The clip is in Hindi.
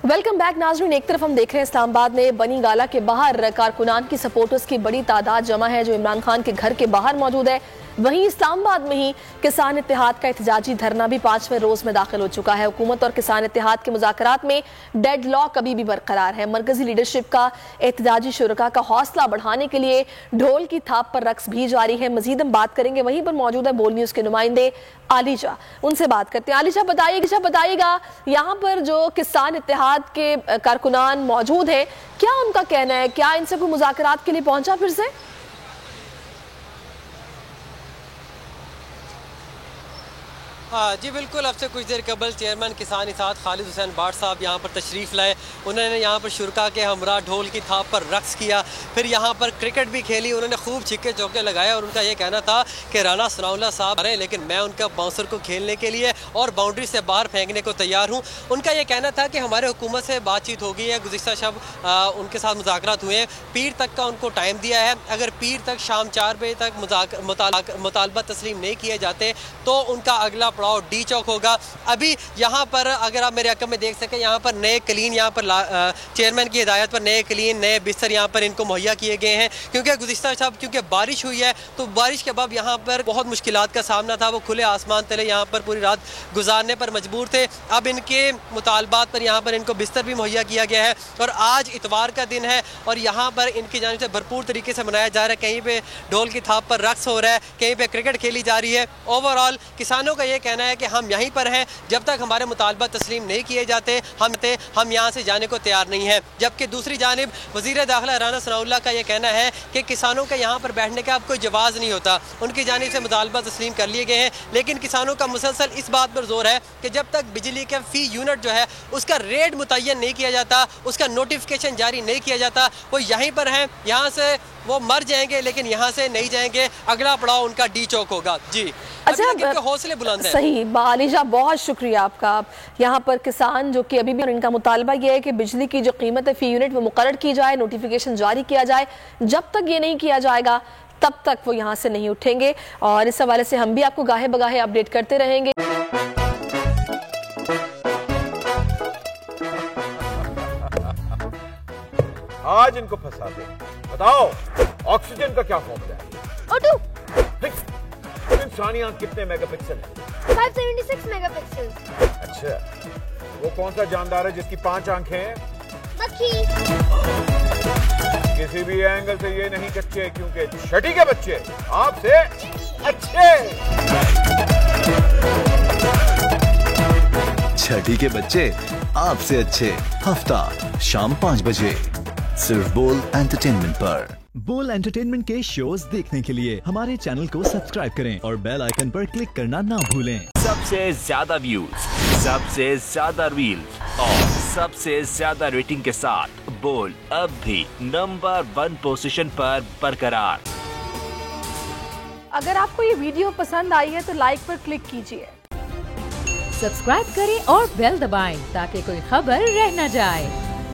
वेलकम बैक नाज़रीन। एक तरफ हम देख रहे हैं इस्लामाबाद में बनी गाला के बाहर कारकुनान की सपोर्टर्स की बड़ी तादाद जमा है जो इमरान खान के घर के बाहर मौजूद है। वहीं इस्लामाबाद में ही किसान इत्तेहाद का एहतजाजी धरना भी 5वें रोज में दाखिल हो चुका है। हुकूमत और किसान इत्तेहाद के मुज़ाकरात में डेड लॉक अभी भी बरकरार है। मरकजी लीडरशिप का एहतजाजी शुरका का हौसला बढ़ाने के लिए ढोल की थाप पर रक्स भी जारी है। मजीद हम बात करेंगे, वहीं पर मौजूद है बोल न्यूज़ के नुमाइंदे आलिशा, उनसे बात करते हैं। आलिशा बताइएगा यहाँ पर जो किसान इत्तेहाद के कारकुनान मौजूद हैं, क्या उनका कहना है? क्या इनसे कोई मुज़ाकरात के लिए पहुंचा फिर से? हाँ जी बिल्कुल, अब से कुछ देर कबल चेयरमैन किसान इत्तेहाद खालिद हुसैन बाट साहब यहाँ पर तशरीफ़ लाए। उन्होंने यहाँ पर शुरका के हमरा ढोल की थाप पर रक्स किया, फिर यहाँ पर क्रिकेट भी खेली। उन्होंने खूब छिक्के चौके लगाए और उनका ये कहना था कि राना सनाउल्लाह साहब आ रहे हैं, लेकिन मैं उनका बाउंसर को खेलने के लिए और बाउंड्री से बाहर फेंकने को तैयार हूँ। उनका ये कहना था कि हमारे हुकूमत से बातचीत हो गई है, गुज़िश्ता शब उनके साथ मुज़ाकरात हुए हैं, पीर तक का उनको टाइम दिया है। अगर पीर तक शाम 4 बजे तक मुतालबा तस्लीम नहीं किए जाते तो उनका अगला पड़ाव डी चौक होगा। अभी यहाँ पर अगर आप मेरे अकब में देख सकें, यहाँ पर नए क्लीन, यहाँ पर चेयरमैन की हिदायत पर नए क्लीन नए बिस्तर यहाँ पर इनको मुहैया किए गए हैं, क्योंकि गुज़िश्ता साहब क्योंकि बारिश हुई है तो बारिश के बाद यहाँ पर बहुत मुश्किलात का सामना था। वो खुले आसमान तले यहाँ पर पूरी रात गुजारने पर मजबूर थे। अब इनके मुतालबात पर यहाँ पर इनको बिस्तर भी मुहैया किया गया है और आज इतवार का दिन है और यहाँ पर इनकी जानिब से भरपूर तरीके से मनाया जा रहा है। कहीं पर ढोल की थाप पर रक्स हो रहा है, कहीं पर क्रिकेट खेली जा रही है। ओवरऑल किसानों का ये कहना है कि हम यहीं पर हैं, जब तक हमारे मुतालबा तस्लीम नहीं किए जाते हम यहाँ से जाने को तैयार नहीं हैं। जबकि दूसरी जानिब वज़ीर दाखिला राना सनाउल्लाह का ये कहना है कि किसानों का यहाँ पर बैठने का अब कोई जवाज़ नहीं होता। उनकी जानिब से मुतालबा तस्लीम कर लिए गए हैं, लेकिन किसानों का मुसलसल इस बात पर जोर है कि जब तक बिजली के फ़ी यूनिट जो है उसका रेट मुतय्यन नहीं किया जाता, उसका नोटिफिकेशन जारी नहीं किया जाता, वो यहीं पर हैं। यहाँ से वो मर जाएंगे लेकिन यहाँ से नहीं जाएंगे। अगला पड़ाव उनका डी चौक होगा। जी अच्छा, हौसले बुलंद हैं। सही आलिशा, बहुत शुक्रिया आपका। यहाँ पर किसान जो कि अभी भी इनका मुतालबा यह है कि बिजली की जो कीमत है फी यूनिट वो मुकर्रर की जाए, नोटिफिकेशन जारी किया जाए। जब तक ये नहीं किया जाएगा तब तक वो यहाँ से नहीं उठेंगे और इस हवाले से हम भी आपको गाहे बगाहे अपडेट करते रहेंगे। आज इनको फंसा दे। बताओ ऑक्सीजन का क्या फॉर्मूला है? O2। इंसानी आंख कितने मेगापिक्सल है? 576 मेगापिक्सल। अच्छा, वो कौन सा जानदार है जिसकी 5 आंखें हैं? मक्खी। किसी भी एंगल से ये नहीं कच्चे, क्योंकि छठी के बच्चे आपसे अच्छे। छठी के बच्चे आपसे अच्छे, हफ्ता शाम 5 बजे सिर्फ बोल एंटरटेनमेंट पर। बोल एंटरटेनमेंट के शोज देखने के लिए हमारे चैनल को सब्सक्राइब करें और बेल आइकन पर क्लिक करना ना भूलें। सबसे ज्यादा व्यूज, सबसे ज्यादा रील्स और सबसे ज्यादा रेटिंग के साथ बोल अब भी नंबर 1 पोजीशन पर बरकरार। अगर आपको ये वीडियो पसंद आई है तो लाइक पर क्लिक कीजिए, सब्सक्राइब करें और बेल दबाएं ताकि कोई खबर रह न जाए।